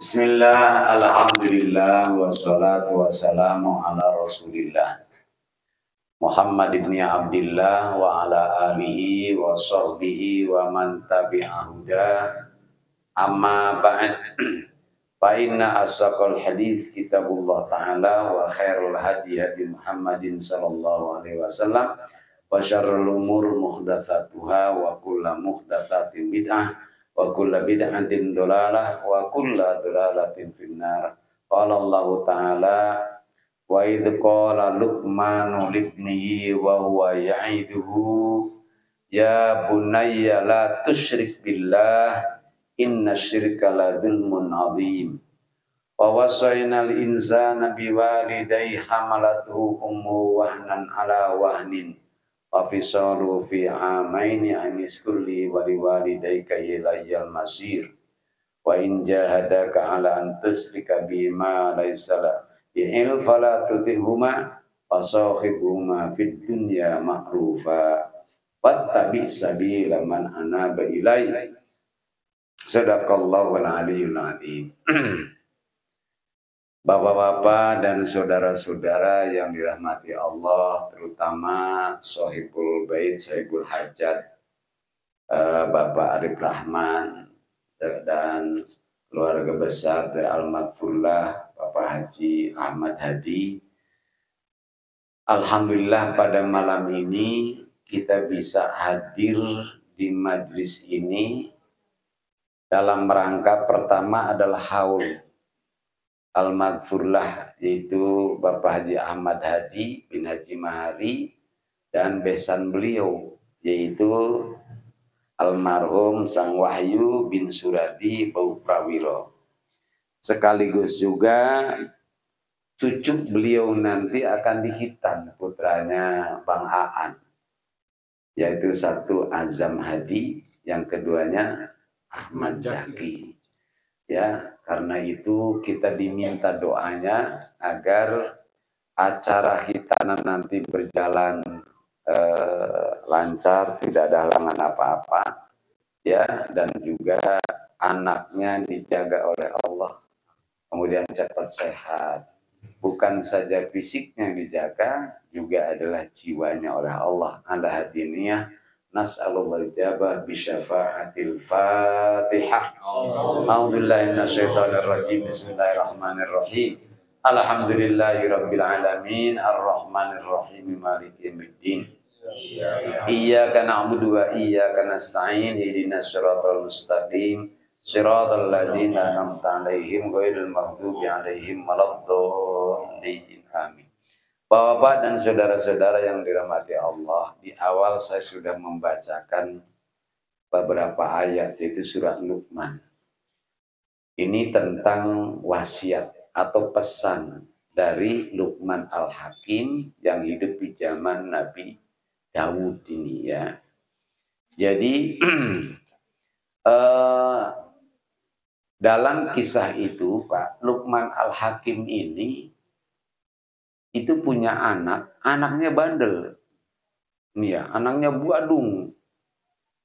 Bismillah, alhamdulillah, wassalatu wassalamu ala rasulillah Muhammad ibn Abdillah wa ala alihi wa sahbihi wa man tabi'ahuda amma ba'd. Fa inna asaqal hadis kitabullah ta'ala wa khairul hadi hadi Muhammadin sallallahu alaihi wasallam wa syarrul umur muhdatsatuha wa kullu muhdatsatin bid'ah wa kullu bid'atin dhalalah wa kullu dhalalatin finnar. Qala Allah ta'ala wa idh qala Luqmanu libnihi wa huwa ya'iduhu ya bunayya la tusyrik billah inna syirka la dzulmun adzim. Wa wasainal insana biwalidayhi hamalathu ummuhu wahnan ala wahnin wa fisalu fi amaini aniskulli wa liwalidayka ilayyal masir wa in jahadaka ala an tusyrika bima laysa laka bi'ilm fala tuti'huma wa sahibhuma fid dunya ma'rufa wattabi' sabila man anaba ilayya. Sadaqallahul aliyyul azim. Bapak-bapak dan saudara-saudara yang dirahmati Allah, terutama Sohibul Bait, Sohibul Hajat, Bapak Arif Rahman dan keluarga besar dari Al-Maghfurlah, Bapak Haji Ahmad Hadi. Alhamdulillah pada malam ini kita bisa hadir di majlis ini dalam rangka pertama adalah haul Al-Maghfurlah, yaitu Bapak Haji Ahmad Hadi bin Haji Mahari dan besan beliau yaitu almarhum Sang Wahyu bin Suradi Bau Prawiro. Sekaligus juga cucu beliau nanti akan dihitan putranya Bang Aan, yaitu satu Azam Hadi, yang keduanya Ahmad Zaki. Ya, karena itu kita diminta doanya agar acara hitanan nanti berjalan lancar, tidak ada halangan apa-apa, ya, dan juga anaknya dijaga oleh Allah, kemudian cepat sehat. Bukan saja fisiknya dijaga, juga adalah jiwanya oleh Allah. Ala hadiniyah nas'alullah ijabah bisyafa'atil fatihah. A'udzubillahi minasyaitonir rajim. Bismillahirrahmanirrahim. Alhamdulillahi rabbil alamin arrahmanir rahim maliki yaumiddin. Iyyaka na'budu wa iyyaka nasta'in ihdinas siratal mustaqim siratal ladzina an'amta 'alaihim ghairil maghdubi 'alaihim waladdallin. Amin. Bapak dan saudara-saudara yang dirahmati Allah, di awal saya sudah membacakan beberapa ayat, yaitu surat Luqman. Ini tentang wasiat atau pesan dari Luqman Al-Hakim yang hidup di zaman Nabi Daud ini, ya. Jadi dalam kisah itu, Pak, Luqman Al-Hakim ini itu punya anaknya bandel. Ya, anaknya buadung.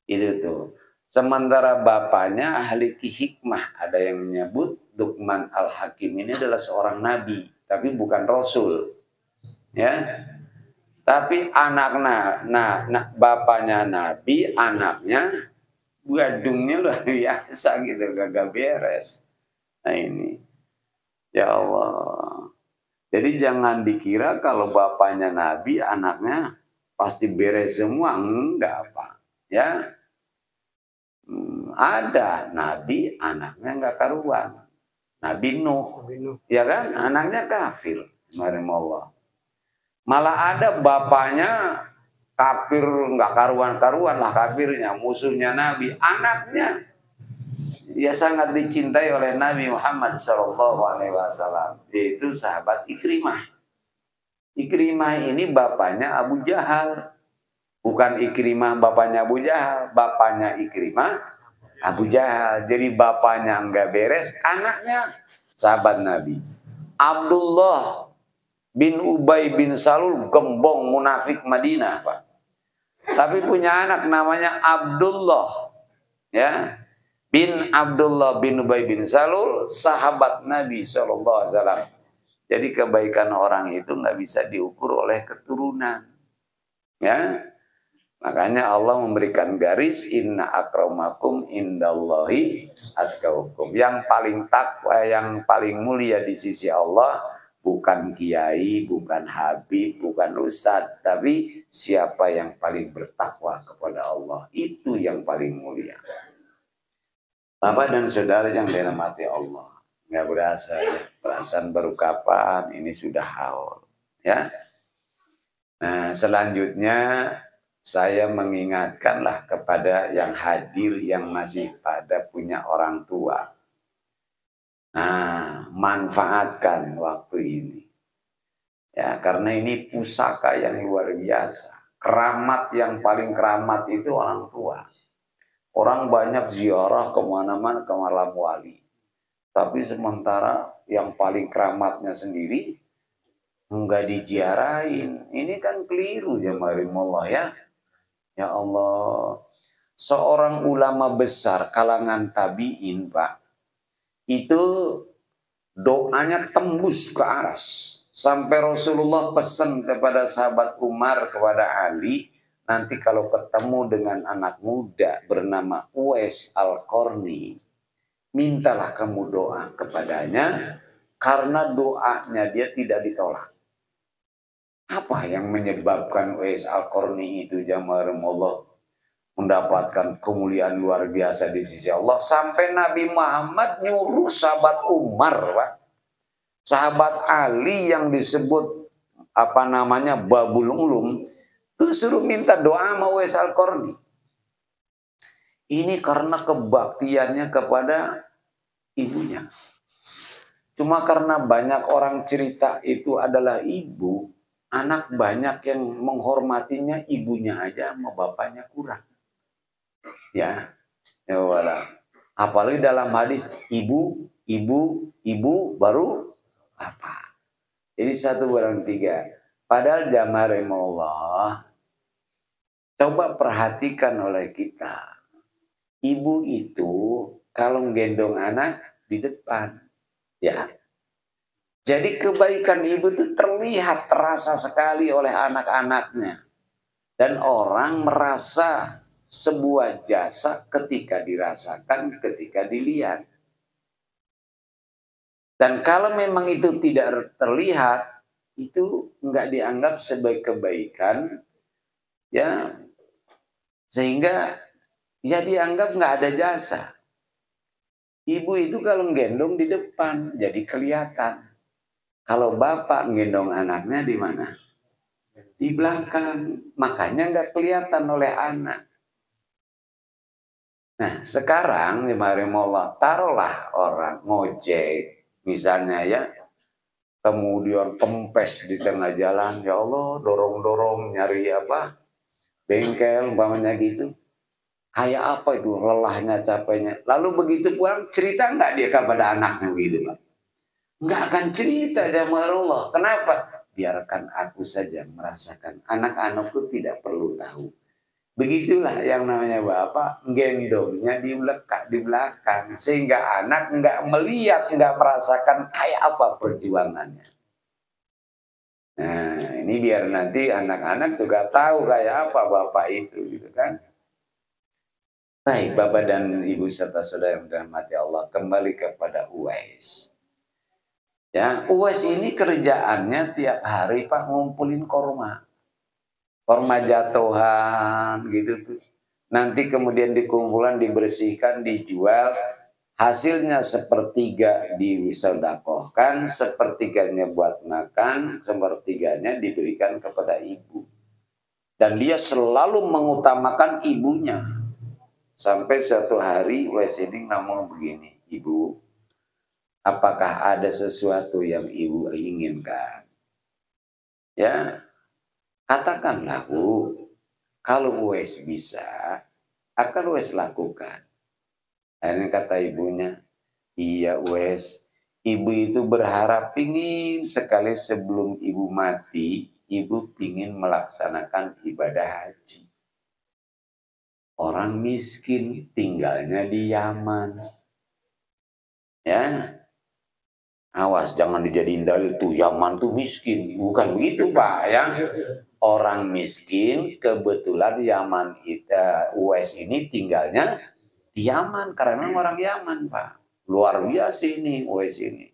Itu tuh. Sementara bapaknya ahli hikmah. Ada yang menyebut Luqman Al-Hakim ini adalah seorang nabi, tapi bukan rasul. Ya. Tapi bapaknya nabi, anaknya buadungnya luar biasa gitu, gagah beres. Nah ini. Ya Allah. Jadi jangan dikira kalau bapaknya nabi, anaknya pasti beres semua. Enggak, Pak. Ya. Ada nabi, anaknya enggak karuan. Nabi Nuh. Ya kan? Anaknya kafir. Marimullah. Malah ada bapaknya kafir, enggak karuan-karuan lah kafirnya. Musuhnya nabi. Anaknya dia sangat dicintai oleh Nabi Muhammad SAW, yaitu sahabat Ikrimah. Ikrimah ini bapaknya Abu Jahal. Bukan Ikrimah bapaknya Abu Jahal, bapaknya Ikrimah Abu Jahal. Jadi bapaknya enggak beres, anaknya sahabat Nabi. Abdullah bin Ubay bin Salul, gembong munafik Madinah, Pak. Tapi punya anak namanya Abdullah, ya. bin Abdullah bin Ubay bin Salul, sahabat Nabi SAW. Jadi kebaikan orang itu nggak bisa diukur oleh keturunan. Ya, makanya Allah memberikan garis inna akramakum indallahi atqakum. Yang paling takwa, yang paling mulia di sisi Allah bukan kiai, bukan habib, bukan ustadz, tapi siapa yang paling bertakwa kepada Allah, itu yang paling mulia. Bapak dan saudara yang dirahmati Allah, nggak berasa ya, perasaan baru kapan ini sudah haul, ya. Nah, selanjutnya saya mengingatkanlah kepada yang hadir yang masih pada punya orang tua. Nah, manfaatkan waktu ini. Ya, karena ini pusaka yang luar biasa. Keramat yang paling keramat itu orang tua. Orang banyak ziarah kemana-mana ke malam wali. Tapi sementara yang paling keramatnya sendiri enggak diziarahin. Ini kan keliru jemaah ya. Ya Allah. Seorang ulama besar kalangan tabi'in, Pak. Itu doanya tembus ke aras. Sampai Rasulullah pesan kepada sahabat Umar, kepada Ali, nanti kalau ketemu dengan anak muda bernama Uwais Al-Qarni, mintalah kamu doa kepadanya, karena doanya dia tidak ditolak. Apa yang menyebabkan Uwais Al-Qarni itu jamaah Allah mendapatkan kemuliaan luar biasa di sisi Allah, sampai Nabi Muhammad nyuruh sahabat Umar, Pak, sahabat Ali yang disebut Babul Ulum, itu suruh minta doa sama Uwais Al-Qarni. Ini karena kebaktiannya kepada ibunya. Cuma karena banyak orang cerita itu adalah ibu, anak banyak yang menghormatinya ibunya aja, sama bapaknya kurang. Ya, ya wala. Apalagi dalam hadis ibu baru apa? Jadi satu barang tiga. Padahal jamaah Allah, coba perhatikan oleh kita. Ibu itu kalau gendong anak di depan, ya. Jadi kebaikan ibu itu terlihat, terasa sekali oleh anak-anaknya. Dan orang merasa sebuah jasa ketika dirasakan, ketika dilihat. Dan kalau memang itu tidak terlihat, itu enggak dianggap sebagai kebaikan, ya, sehingga ya dianggap enggak ada jasa. Ibu itu kalau gendong di depan, jadi kelihatan. Kalau bapak gendong anaknya di mana? Di belakang, makanya enggak kelihatan oleh anak. Nah, sekarang Allah, taruhlah orang ngojek, misalnya ya, kemudian kempes di tengah jalan, ya Allah, dorong-dorong nyari apa, bengkel, umpamanya gitu. Kayak apa itu, lelahnya, capeknya. Lalu begitu pulang, cerita nggak dia kepada anaknya gitu, Pak? Nggak akan cerita jamaah Allah. Kenapa? Biarkan aku saja merasakan. Anak-anakku tidak perlu tahu. Begitulah yang namanya bapak, gendongnya di belakang. Sehingga anak nggak melihat, nggak merasakan kayak apa perjuangannya. Nah, ini biar nanti anak-anak juga tahu kayak apa bapak itu, gitu kan. Baik, Bapak dan Ibu serta saudara yang dirahmati Allah, kembali kepada Uwais. Ya, Uwais ini kerjaannya tiap hari Pak ngumpulin korma. Korma jatuhan gitu tuh. Nanti kemudian dikumpulan, dibersihkan, dijual. Hasilnya sepertiga disedekahkan, sepertiganya buat makan, sepertiganya diberikan kepada ibu. Dan dia selalu mengutamakan ibunya. Sampai suatu hari Uwais ini ngomong begini, Ibu, apakah ada sesuatu yang ibu inginkan? Ya, katakanlah Bu, kalau Uwais bisa, akan Uwais lakukan. Akhirnya kata ibunya, iya Uwais, ibu itu berharap pingin sekali sebelum ibu mati, ibu pingin melaksanakan ibadah haji. orang miskin tinggalnya di Yaman. Ya, awas jangan dijadiin dalil tuh Yaman tuh miskin. Bukan begitu Pak ya. Orang miskin kebetulan Yaman US ini tinggalnya di Yaman karena orang Yaman Pak. Luar biasa ini US ini.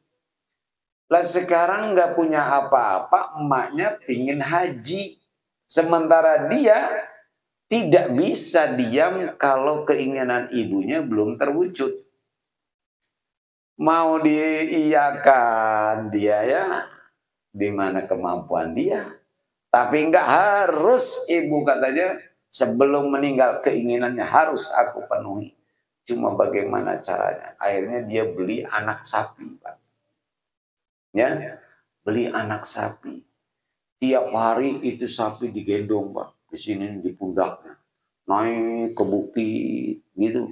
Lah sekarang nggak punya apa-apa, emaknya pingin haji. Sementara dia tidak bisa diam kalau keinginan ibunya belum terwujud. Mau diiyakan dia ya, di mana kemampuan dia. Tapi nggak harus ibu katanya sebelum meninggal keinginannya harus aku penuhi. Cuma bagaimana caranya? Akhirnya dia beli anak sapi, Pak. Ya, beli anak sapi. Tiap hari itu sapi digendong, Pak. Di sini di pundaknya. Naik ke bukit, gitu.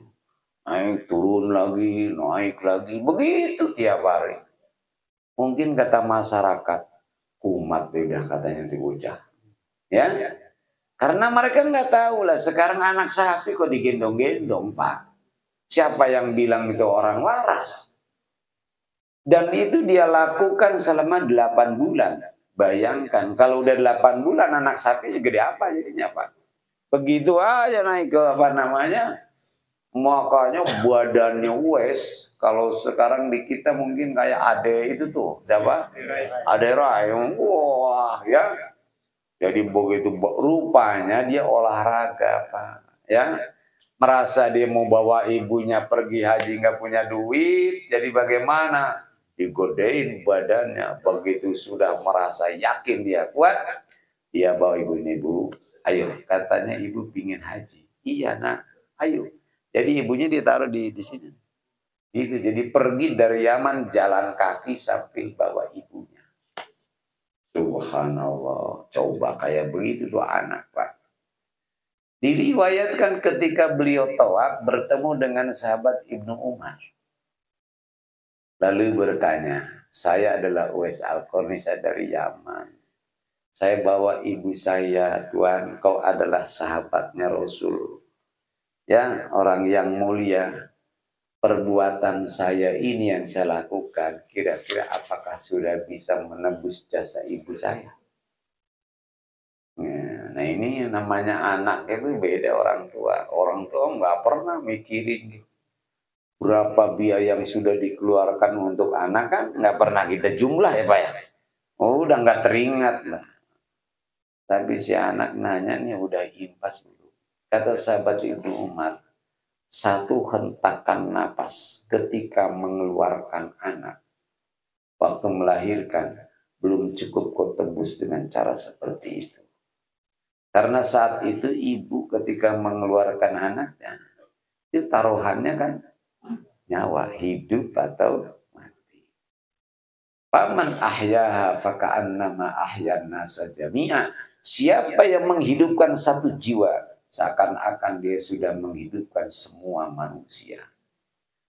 Naik, turun lagi, naik lagi. Begitu tiap hari. Mungkin kata masyarakat, kumat beda katanya di bocah. Ya, karena mereka nggak tahu lah sekarang anak sapi kok digendong-gendong Pak. Siapa yang bilang itu orang waras? Dan itu dia lakukan selama 8 bulan. Bayangkan kalau udah 8 bulan anak sapi segede apa jadinya Pak. Begitu aja naik ke apa namanya. Makanya badannya wes. Kalau sekarang di kita mungkin kayak Ade itu tuh. Siapa? Ade Rai. Wah ya. Jadi begitu rupanya dia olahraga Pak. Ya. Merasa dia mau bawa ibunya pergi haji nggak punya duit. Jadi bagaimana? Digodain badannya. Begitu sudah merasa yakin dia kuat. Dia bawa ibunya, ibu. Ayo katanya ibu pingin haji. Iya nak. Ayo. Jadi ibunya ditaruh di sini. Itu jadi pergi dari Yaman jalan kaki sambil bawa ibunya. Subhanallah, coba kayak begitu tuh anak Pak. Diriwayatkan ketika beliau tawaf bertemu dengan sahabat Ibnu Umar. Lalu bertanya, saya adalah Uwais Al-Qarni, saya dari Yaman. Saya bawa ibu saya, Tuhan, kau adalah sahabatnya Rasul. Ya, orang yang mulia. Perbuatan saya ini yang saya lakukan, kira-kira apakah sudah bisa menembus jasa ibu saya? Nah ini namanya anak itu beda orang tua. Orang tua nggak pernah mikirin berapa biaya yang sudah dikeluarkan untuk anak kan nggak pernah kita jumlah ya Pak ya. Oh, udah nggak teringat lah. Tapi si anak nanya nih udah impas dulu. Kata sahabat Ibnu Umar, satu hentakan napas ketika mengeluarkan anak waktu melahirkan belum cukup kau tebus dengan cara seperti itu. Karena saat itu ibu ketika mengeluarkan anaknya itu taruhannya kan nyawa, hidup atau mati. Paman ahyaha faka'annama ahyan nasa jami'a. Siapa yang menghidupkan satu jiwa seakan-akan dia sudah menghidupkan semua manusia.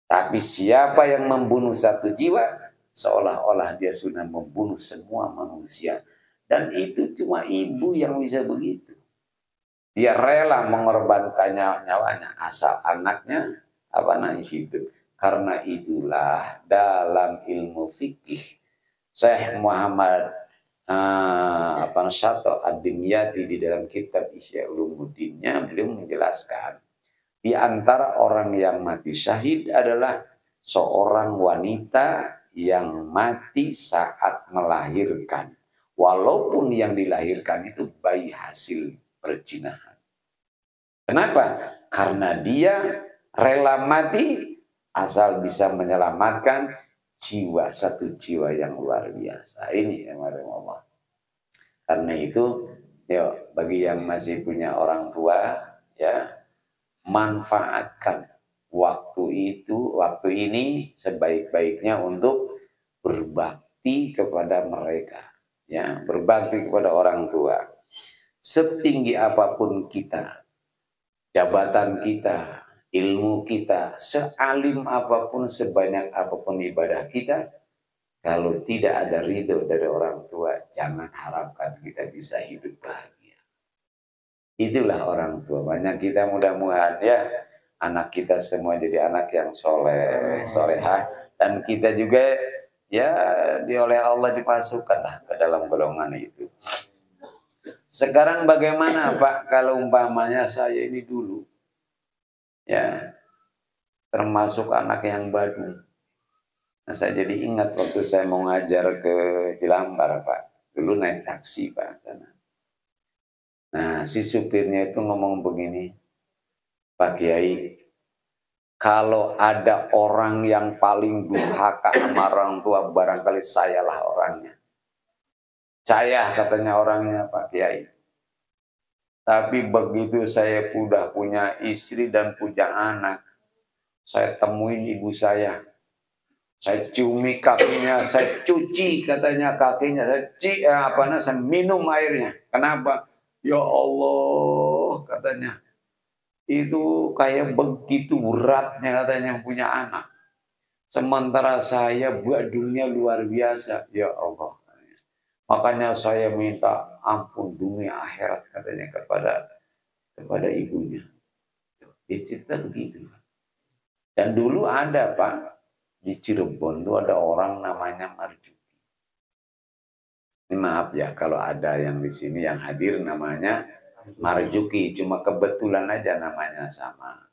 Tapi siapa yang membunuh satu jiwa, seolah-olah dia sudah membunuh semua manusia. Dan itu cuma ibu yang bisa begitu. Dia rela mengorbankan nyawanya asal anaknya hidup. Karena itulah dalam ilmu fikih Syekh Muhammad Syato Ad-Dimyati di dalam kitab Ihya Ulumuddinnya beliau menjelaskan di antara orang yang mati syahid adalah seorang wanita yang mati saat melahirkan. Walaupun yang dilahirkan itu bayi hasil perzinahan. Kenapa? Karena dia rela mati asal bisa menyelamatkan jiwa, satu jiwa yang luar biasa. Ini yang ada Allah. Karena itu, yuk, bagi yang masih punya orang tua, ya, manfaatkan waktu ini sebaik-baiknya untuk berbakti kepada mereka, ya, berbakti kepada orang tua. Setinggi apapun kita, jabatan kita, ilmu kita, sealim apapun, sebanyak apapun ibadah kita, kalau tidak ada ridho dari orang tua, jangan harapkan kita bisa hidup bahagia. Itulah orang tua. Banyak kita mudah-mudahan ya anak kita semua jadi anak yang soleh, solehah, dan kita juga ya oleh Allah dimasukkan lah ke dalam golongan itu. Sekarang bagaimana Pak kalau umpamanya saya ini dulu ya termasuk anak yang badung. Nah, saya jadi ingat waktu saya mau ngajar ke Jelambar Pak. Dulu naik taksi Pak sana. Nah, si supirnya itu ngomong begini, Pak Kiai, kalau ada orang yang paling durhaka sama orang tua, barangkali sayalah orangnya. Saya katanya orangnya Pak Kiai. Tapi begitu saya sudah punya istri dan punya anak, saya temuin ibu saya. Saya ciumi kakinya, saya cuci katanya kakinya, saya minum airnya. Kenapa? Ya Allah katanya. Itu kayak begitu beratnya katanya punya anak. Sementara saya badungnya luar biasa. Ya Allah. Makanya saya minta ampun dunia akhirat katanya kepada ibunya. Dia cerita begitu. Dan dulu ada Pak, di Cirebon itu ada orang namanya Marjuki. Ini maaf ya kalau ada yang di sini yang hadir namanya Marjuki, cuma kebetulan aja namanya sama.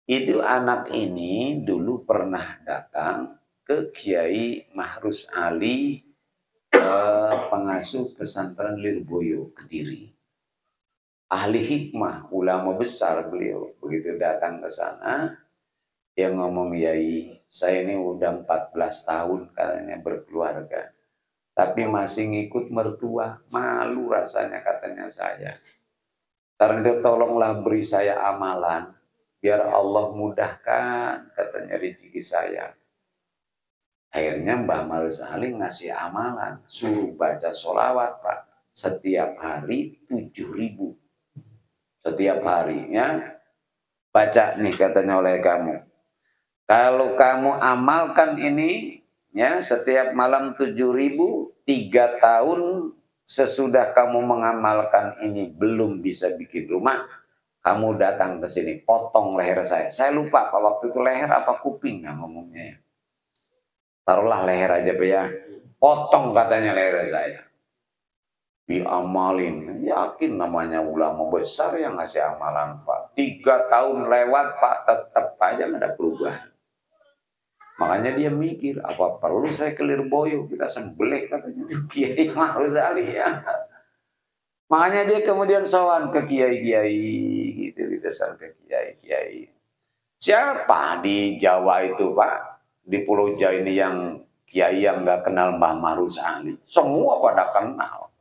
Itu anak ini dulu pernah datang ke Kiai Mahrus Ali, pengasuh pesantren Lirboyo, Kediri. Ahli hikmah, ulama besar beliau. Begitu datang ke sana, dia ngomong, Yai, saya ini udah 14 tahun katanya berkeluarga. Tapi masih ngikut mertua, malu rasanya katanya saya. Karena itu tolonglah beri saya amalan, biar Allah mudahkan katanya rezeki saya. Akhirnya Mbah Marus Ali ngasih amalan, suruh baca sholawat Pak, setiap hari 7.000. Setiap harinya baca nih katanya oleh kamu. Kalau kamu amalkan ini, ya setiap malam 7.000, 3 tahun sesudah kamu mengamalkan ini belum bisa bikin rumah, kamu datang ke sini, potong leher saya. Saya lupa Pak waktu itu leher apa kuping yang ngomongnya. Taruhlah leher aja Pak ya. Potong katanya leher saya. Diamalin, yakin namanya ulama besar yang ngasih amalan Pak. 3 tahun lewat Pak, tetap aja nggak ada perubahan. Makanya dia mikir, apa perlu saya ke Lirboyo, kita sembelih katanya Kiai Mahrus Ali ya. Makanya dia kemudian sowan ke kiai-kiai gitu, ditesan ke kiai-kiai. Siapa di Jawa itu Pak, di Pulau Jawa ini yang kiai yang nggak kenal Mbah Mahrus Ali? Semua pada kenal.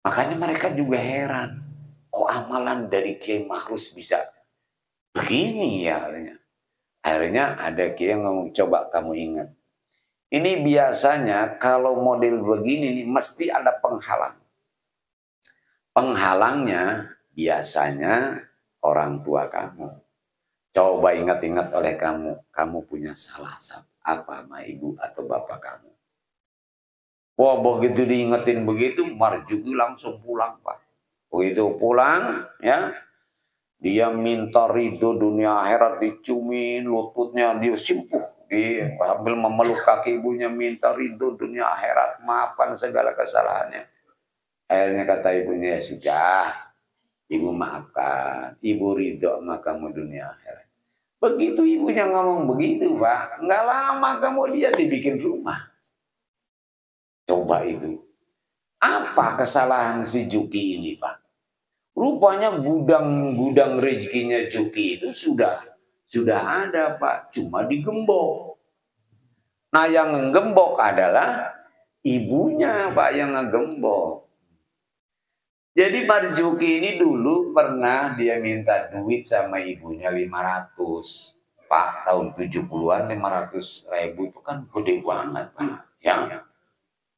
Makanya mereka juga heran, kok amalan dari Kiai Mahrus bisa begini ya katanya. Akhirnya ada kiai yang ngomong, coba kamu ingat. Ini biasanya kalau model begini nih mesti ada penghalang. Penghalangnya biasanya orang tua kamu. Coba ingat-ingat oleh kamu. Kamu punya salah apa sama ibu atau bapak kamu. Wah begitu diingetin begitu, Marjuki langsung pulang Pak. Begitu pulang ya. Dia minta ridho dunia akhirat, diciumin lututnya, dia simpuh, dia sambil memeluk kaki ibunya, minta ridho dunia akhirat, maafkan segala kesalahannya. Akhirnya kata ibunya, ya sudah, ibu maafkan, ibu ridho sama kamu dunia akhirat. Begitu ibunya ngomong begitu Pak, nggak lama kemudian dibikin rumah. Coba itu, apa kesalahan si Juki ini Pak? Rupanya gudang rezekinya Juki itu sudah ada Pak, cuma digembok. Nah yang ngegembok adalah ibunya Pak yang ngegembok. Jadi Marjuki ini dulu pernah dia minta duit sama ibunya 500. Pak tahun 70-an 500.000 itu kan gede banget Pak. Ya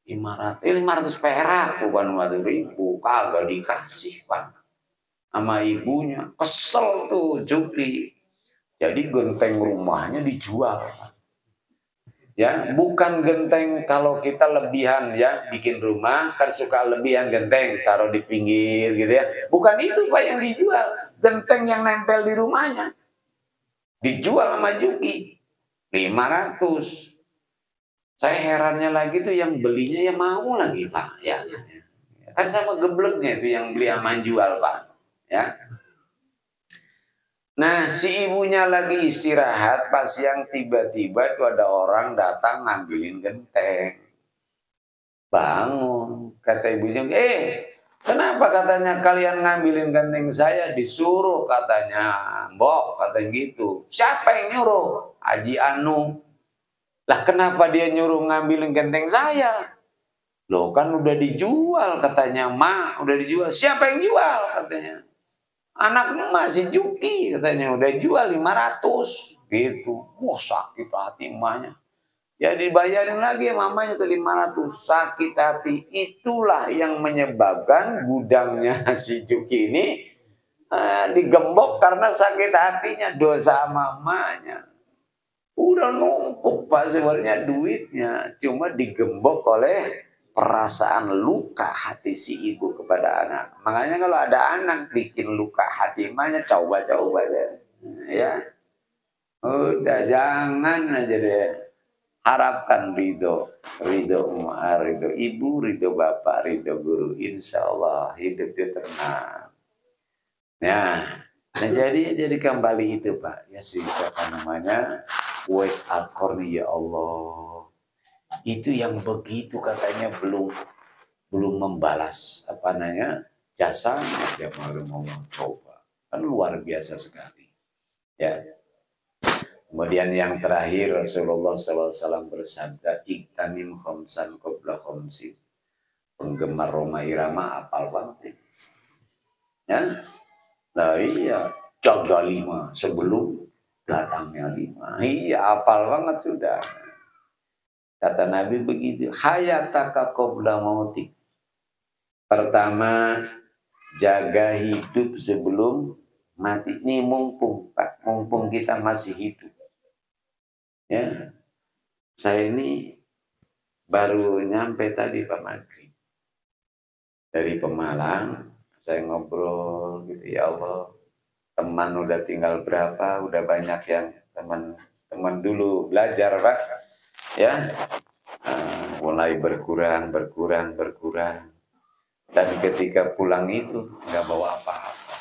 500 perak bukan 1.000, kagak dikasih Pak. Sama ibunya, kesel tuh Juki. Jadi genteng rumahnya dijual. Ya, bukan genteng kalau kita lebihan ya bikin rumah kan suka lebihan genteng taruh di pinggir gitu ya. Bukan itu Pak yang dijual, genteng yang nempel di rumahnya. Dijual sama Juki 500. Saya herannya lagi tuh yang belinya ya mau lagi Pak ya. Kan sama gebleknya itu yang beli sama jual Pak ya. Nah, si ibunya lagi istirahat, pas yang tiba-tiba itu ada orang datang ngambilin genteng. Bangun, kata ibunya, kenapa katanya kalian ngambilin genteng saya? Disuruh katanya, Mbok, katanya gitu. Siapa yang nyuruh? Haji Anu. Lah kenapa dia nyuruh ngambilin genteng saya? Loh kan udah dijual katanya, Mak, udah dijual. Siapa yang jual katanya? Anak masih Juki katanya udah jual 500 gitu. Wah sakit hati emaknya. Ya dibayarin lagi ya mamanya tuh 500. Sakit hati. Itulah yang menyebabkan gudangnya si Juki ini digembok karena sakit hatinya dosa mamanya. Udah numpuk Pak sebenarnya duitnya. Cuma digembok oleh perasaan luka hati si ibu kepada anak. Makanya kalau ada anak bikin luka hati emaknya, coba-coba deh. Ya, udah jangan aja deh. Harapkan ridho emak, ridho ibu, ridho bapak, ridho guru. Insya Allah hidup itu tenang. Nah jadi kembali itu Pak. Ya sih siapa namanya? Wes Al-Qarni ya Allah. Itu yang begitu katanya belum membalas apa namanya jasanya dia mau coba kan luar biasa sekali ya. Kemudian yang terakhir Rasulullah SAW bersabda iktanim khomsan qabla khomsin. Penggemar Roma Irama apal banget ya. Nah iya jaga 5 sebelum datangnya 5. Iya apal banget sudah. Kata Nabi begitu, hayataka qabla mautik. Pertama, jaga hidup sebelum mati. Ini mumpung, Pak. Mumpung kita masih hidup. Ya, saya ini baru nyampe tadi Pak Maghrib. Dari Pemalang, saya ngobrol gitu, ya Allah. Teman udah tinggal berapa, udah banyak yang teman dulu belajar Pak. Ya, mulai berkurang. Dan ketika pulang itu nggak bawa apa-apa.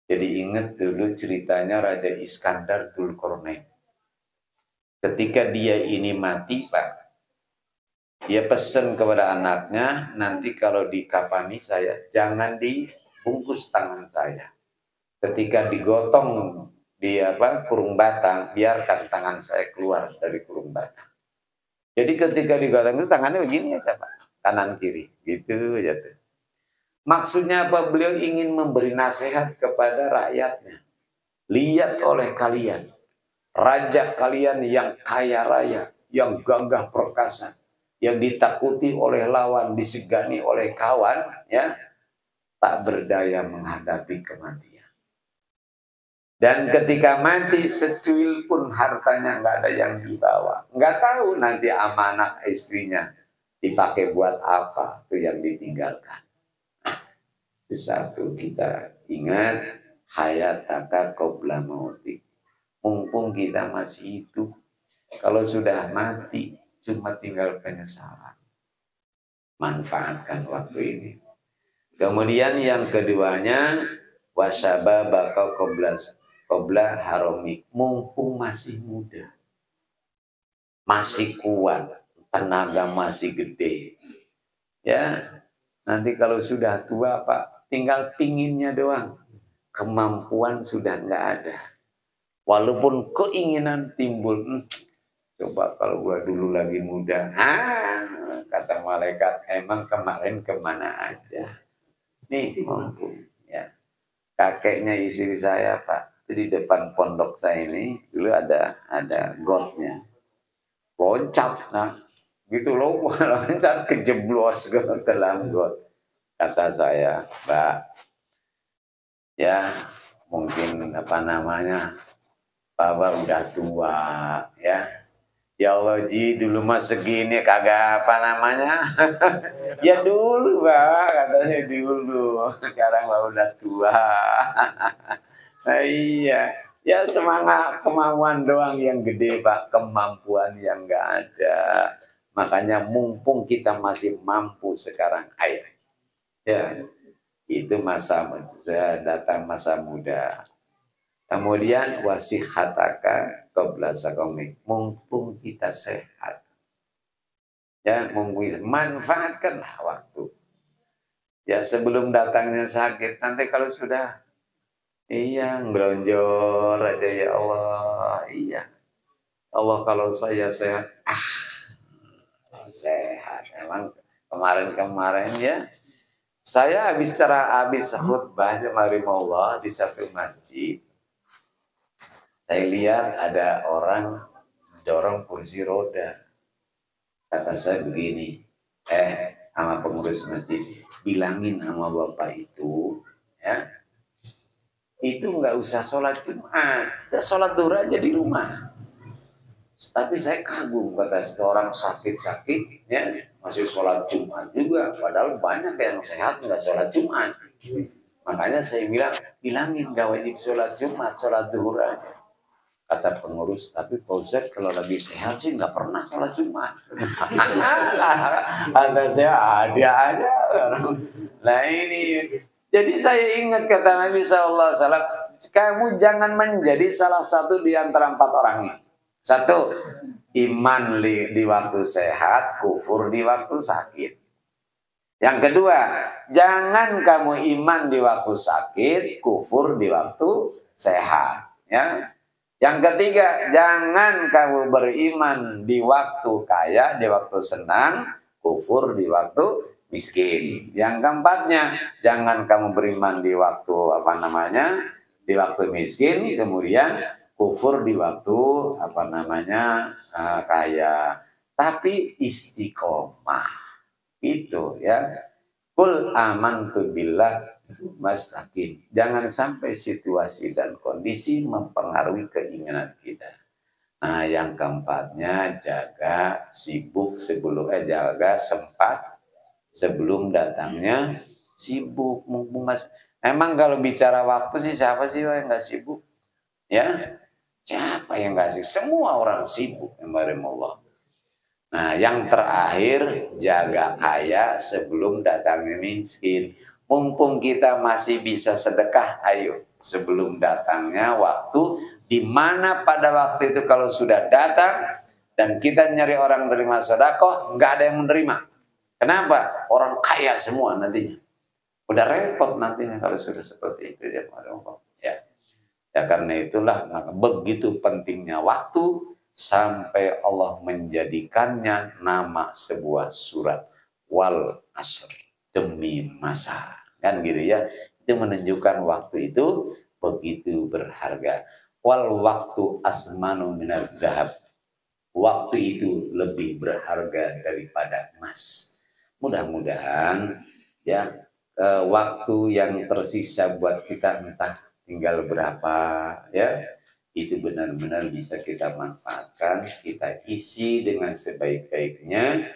Jadi ingat dulu ceritanya Raja Iskandar Dzulkarnain. Ketika dia ini mati Pak, dia pesan kepada anaknya, nanti kalau dikafani saya, jangan dibungkus tangan saya. Ketika digotong di kurung batang, biarkan tangan saya keluar dari kurung batang. Jadi ketika digotong itu tangannya begini aja Pak, kanan kiri, gitu aja tuh. Maksudnya apa? Beliau ingin memberi nasihat kepada rakyatnya. Lihat oleh kalian, raja kalian yang kaya raya, yang gagah perkasa, yang ditakuti oleh lawan, disegani oleh kawan, ya, tak berdaya menghadapi kematian. Dan ketika mati, secuil pun hartanya nggak ada yang dibawa. Nggak tahu nanti amanah istrinya dipakai buat apa, itu yang ditinggalkan. Di satu kita ingat hayataka qabla mautik. Mumpung kita masih hidup. Kalau sudah mati cuma tinggal penyesalan. Manfaatkan waktu ini. Kemudian yang keduanya wasababaka qabla haromik. Mumpung masih muda. Masih kuat, tenaga masih gede. Ya, nanti kalau sudah tua Pak, tinggal pinginnya doang. Kemampuan sudah nggak ada. Walaupun keinginan timbul, coba kalau gua dulu lagi muda. Kata malaikat, emang kemarin kemana aja? Nih mampu. Ya. Kakeknya istri saya Pak, di depan pondok saya ini dulu ada gotnya. Loncat, nah gitu loh, loncat kejeblos ke dalam got. Kata saya, Mbak, ya mungkin apa namanya, Bapak udah tua, ya Ya Allah Ji, dulu mah segini kagak apa namanya. Ya dulu Pak, katanya dulu. Sekarang Pak udah tua. Nah, iya. Ya semangat kemauan doang yang gede Pak, kemampuan yang nggak ada. Makanya mumpung kita masih mampu sekarang, ayo. Ya, itu masa datang masa muda. Kemudian wasihataka qabla sakomik. Mumpung kita sehat. Ya, manfaatkanlah waktu. Ya, sebelum datangnya sakit. Nanti kalau sudah, iya, ngelonjor aja ya Allah. Iya. Allah kalau saya sehat. Sehat. Emang kemarin-kemarin ya. Saya habis khutbah Allah di satu masjid. Saya lihat ada orang dorong kursi roda. Kata saya begini, sama pengurus masjid, bilangin sama bapak itu, ya, itu nggak usah sholat Jumat, kita sholat duhur aja di rumah. Tapi saya kagum, kata orang sakit-sakit, ya, masih sholat Jumat juga, padahal banyak yang sehat nggak sholat Jumat. Makanya saya bilang, bilangin nggak wajib sholat Jumat, sholat duhur aja. Kata pengurus, tapi Pak Ustadz kalau lagi sehat sih nggak pernah sholat Jumat. Kata saya ada aja. Nah ini, jadi saya ingat kata Nabi SAW, kamu jangan menjadi salah satu di antara 4 orang ini. 1, iman di waktu sehat, kufur di waktu sakit. Yang kedua, jangan kamu iman di waktu sakit, kufur di waktu sehat. Ya. Yang ketiga, jangan kamu beriman di waktu kaya, di waktu senang, kufur di waktu miskin. Yang keempatnya, jangan kamu beriman di waktu di waktu miskin, kemudian kufur di waktu kaya. Tapi istiqomah itu ya. Qul amantu billah mustaqim. Jangan sampai situasi dan kondisi mempengaruhi keinginan kita. Nah, yang keempatnya jaga jaga sempat sebelum datangnya sibuk. Emang kalau bicara waktu sih siapa sih yang nggak sibuk? Ya, siapa yang nggak sibuk? Semua orang sibuk. Allah. Nah, yang terakhir, jaga kaya sebelum datangnya miskin. Mumpung kita masih bisa sedekah, ayo. Sebelum datangnya waktu, di mana pada waktu itu kalau sudah datang, dan kita nyari orang menerima sedekah, nggak ada yang menerima. Kenapa? Orang kaya semua nantinya. Udah repot nantinya kalau sudah seperti itu. Ya karena itulah, maka begitu pentingnya waktu, sampai Allah menjadikannya nama sebuah surat, wal asr, demi masa, kan gitu ya. Itu menunjukkan waktu itu begitu berharga. Wal waktu asmanu minad dahab, waktu itu lebih berharga daripada emas. Mudah-mudahan ya waktu yang tersisa buat kita, entah tinggal berapa ya, itu benar-benar bisa kita manfaatkan, kita isi dengan sebaik-baiknya,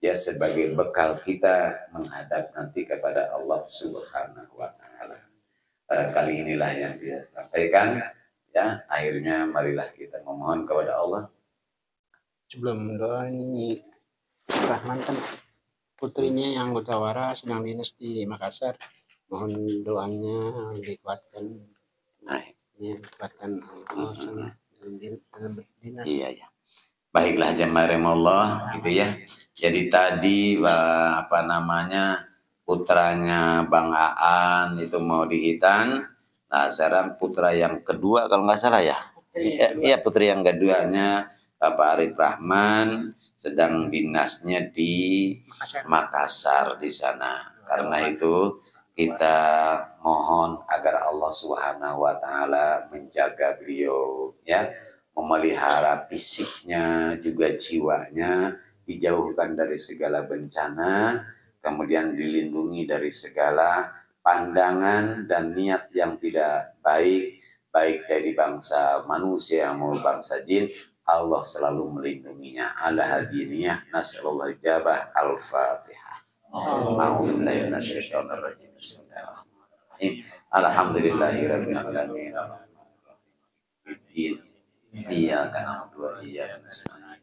ya sebagai bekal kita menghadap nanti kepada Allah Subhanahu wa Ta'ala. Kali inilah yang dia sampaikan, ya. Akhirnya marilah kita memohon kepada Allah. Sebelum doa ini, Rahman kan putrinya yang anggota Wara sedang dinas di Makassar, mohon doanya dikuatkan. Dikuatkan Allah. Iya ya. Baiklah jemaah Allah gitu ya. Jadi tadi putranya Bang Aan itu mau dihitan. Nah, sekarang putra yang kedua kalau nggak salah ya. Iya, putri yang keduanya Bapak Arif Rahman sedang dinasnya di Makassar di sana. Karena itu kita mohon agar Allah Subhanahu wa Ta'ala menjaga beliau ya, memelihara fisiknya juga jiwanya, dijauhkan dari segala bencana, kemudian dilindungi dari segala pandangan dan niat yang tidak baik, baik dari bangsa manusia maupun bangsa jin. Allah selalu melindunginya. Ala hadiniyah nasallallahu ijabah. Al-Fatihah. A'udzu billahi minasyaitonir rajim. Bismillahirrahmanirrahim. Alhamdulillahirabbil alamin. Iyyaka na'budu wa iyyaka nasta'in.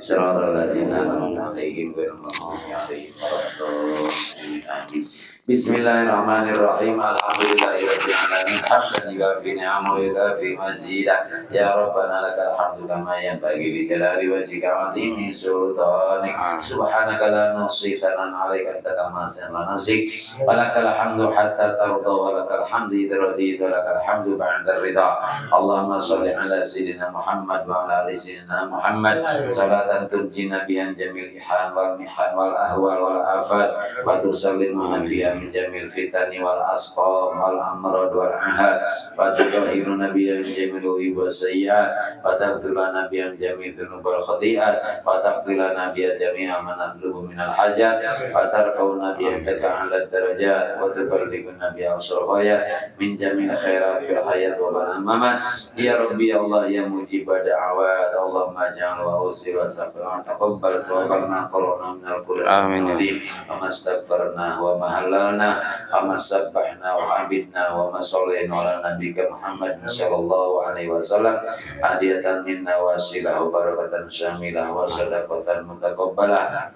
Shiratal ladzina an'amta 'alaihim ghairil maghdubi 'alaihim waladdallin. Amin. Bismillahirrahmanirrahim. Alhamdulillahirabbil alamin. Hamdan yuwafi ni'amahu wa yukafi mazidah. Ya Rabbana lakal hamdu kama yanbaghi li jalali wajhika wa 'azimi sultanik. Subhanaka la nuhsi thanan 'alaika anta kama asna nafsik. Wa lakal hamdu hatta tarda wa lakal hamdu idza radita wa lakal hamdu ba'da ridha. Allahumma shalli ala sayyidina Muhammad wa ala ali sayyidina Muhammad salatan tunjina bihan jamil ihan wal mihan wal ahwal wal afat wa tusallimu biha min jamil fitani wal asqam wal amrad wal ahad wa tudahiru nabiyya min jamil uib wa sayyiat wa taghfiruna biha min jamil dhunub wal khati'at wa taqdilana biha jami'a ma natlubu min al hajat wa tarfa'una biha indaka ala darajat wa tuballighuna biha al-surghayat min jamil khairat fil hayat wa ba'da mamat. Ya Rabbi Allah ya mujib da'awat. Allahumma ja'al wa usi wa safra taqabbal thawabal ma qara'na min al-Qur'an al-Karim wa mastaghfarna wa mahallalna wa masabbahna wa abidna wa masallayna ala nabiyyika Muhammad sallallahu alaihi wasallam hadiyatan minna wa silah wa barakatan syamilah wa sadaqatan mutaqabbalah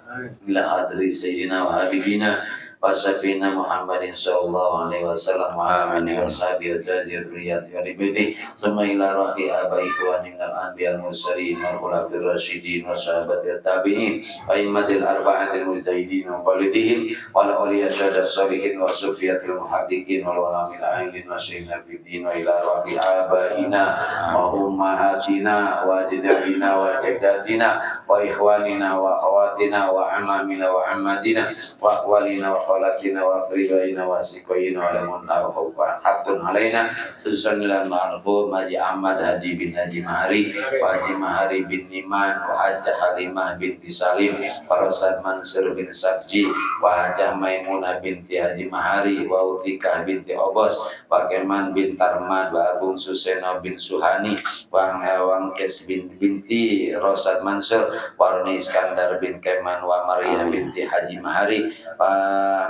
ila hadri sayyidina wa habibina wa safina Muhammadin sallallahu alaihi wasallam wa amani wa sahbihi wa dzurriyyati wa libidi summa ila rahi abai ikhwanin al-anbiya al-mursalin wal khulafir rasyidin wa sahabati tabi'in wa immatil arba'atil mujtahidin wa qalidihim wa la awliya syada salihin wa sufiyatil muhaddiqin wal ulamil ainin wa syaikh fiddin wa ila rahi abaina wa ummahatina wa ajdadina wa jaddatina wa ikhwanina wa akhawatina wa amamina wa ammatina wa akhwalina wa khalatina wa aqribaina wa siqaina wa lamunna wa khawfan haqqun alaina tusannilan ma'rufum Haji Ahmad Hadi bin Haji Mahari wa Haji Mahari bin Niman wa Haji Halimah binti Salim wa Rasan Mansur bin Safji wa Haji Maimunah binti Haji Mahari wa Utikah binti Obos wa Keman bin Tarmad wa Agung Suseno bin Suhani wa Hewang Kes binti Rosad Mansur wa Roni Iskandar bin Keman wa Maria binti Haji Mahari wa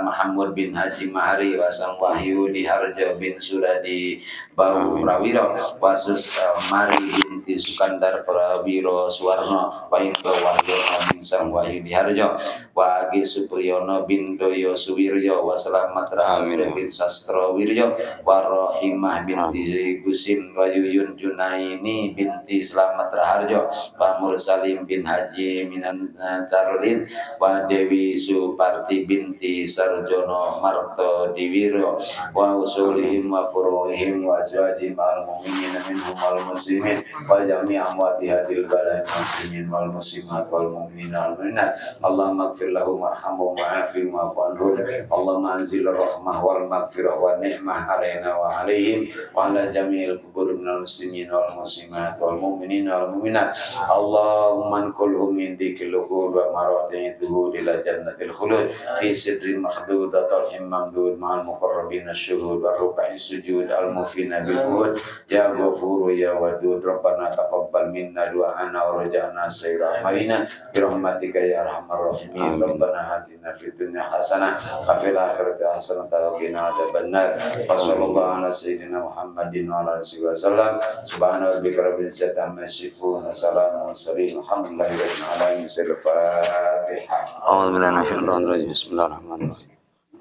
Muhammad bin Haji Mahari wa Sang Wahyu di Harjo bin Suradi Bau Prawiro wa Sus Mari binti Sukandar Prawiro Suwarno wa Indra Wahyono bin Sang Wahyu di Harjo wa Agi Supriyono bin Doyo Suwiryo wa Selamat Rahmir bin Sastro Wiryo wa Rohimah binti Gusim wa Yuyun Junaini binti Selamat Raharjo wa Mursalim bin Haji Minan Carlin wa Dewi Suparti binti Sarjono Marto Diwiro wa usulihim wa furuhim wa azwajim al-mu'minin minhum wal-muslimin wa jami' amwati hadil balai muslimin wal-muslimat wal-mu'minin wal-mu'minat Allahumma gfir lahum warhamhum wa'afim wa'afu'anhum Allahumma anzil rahmah wal-maghfirah wa ni'mah alaina wa alaihim wa ala jami'il kubur minal muslimin wal-muslimat wal-mu'minin wal-mu'minat Allahumma ankulhum min dikil luhud wa marati'ituhu ila jannatil khulud fi sidrin makhdud atalhim mamdud ma'al muqarrabin asyuhud wa ruka'in sujud al-mufina bil'ud ya ghafuru ya wadud Rabbana taqabbal minna du'ana wa raja'na sayra amalina birahmatika ya arhamar rahimin Rabbana atina fid dunya hasanah wa fil akhirati hasanah wa qina adzabannar wa sallallahu ala sayyidina Muhammadin wa ala alihi wasallam subhana rabbika rabbil izzati amma yasifun wa salamun mursalin alhamdulillahi rabbil alamin al-Fatihah. A'udzu billahi minasyaitonir rajim. Bismillahirrahmanirrahim.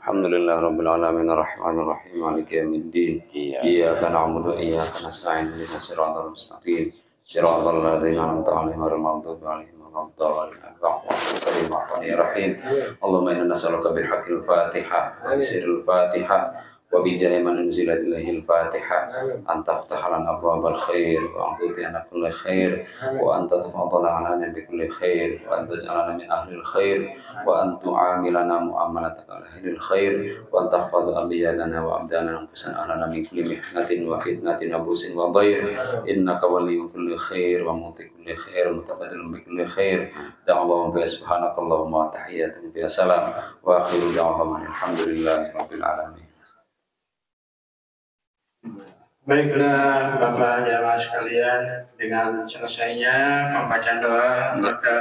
Alhamdulillah rabbil alamin arrahmanir rahim maliki yaumiddin iyyaka na'budu wa iyyaka nasta'in ihdinas siratal mustaqim siratal ladzina an'amta 'alaihim ghairil maghdubi 'alaihim waladdallin. Allahumma inna nas'aluka bihaqqil Fatihah wa sirril Fatihah wa bi jahi man unzilat ilaihil Fatihah an taftah lana abwabal khair wa an tu'tina kulli khair wa an tatafadhala alana bi kulli khair wa an taj'alana min ahlil khair wa an tu'amilana mu'amalataka ala ahlil khair wa an tahfaz abiyadana wa abdana anfusana alana min kulli mihnatin wa fitnatin wa busin wa dhair innaka waliyyu kulli khair wa muti kulli khair mutaqabbalun bi kulli khair da'awahum bi subhanakallahumma wa tahiyyatuhum bi salam wa akhiru da'wahum alhamdulillahi rabbil alamin. Baiklah Bapak jamaah sekalian, dengan selesainya pembacaan doa maka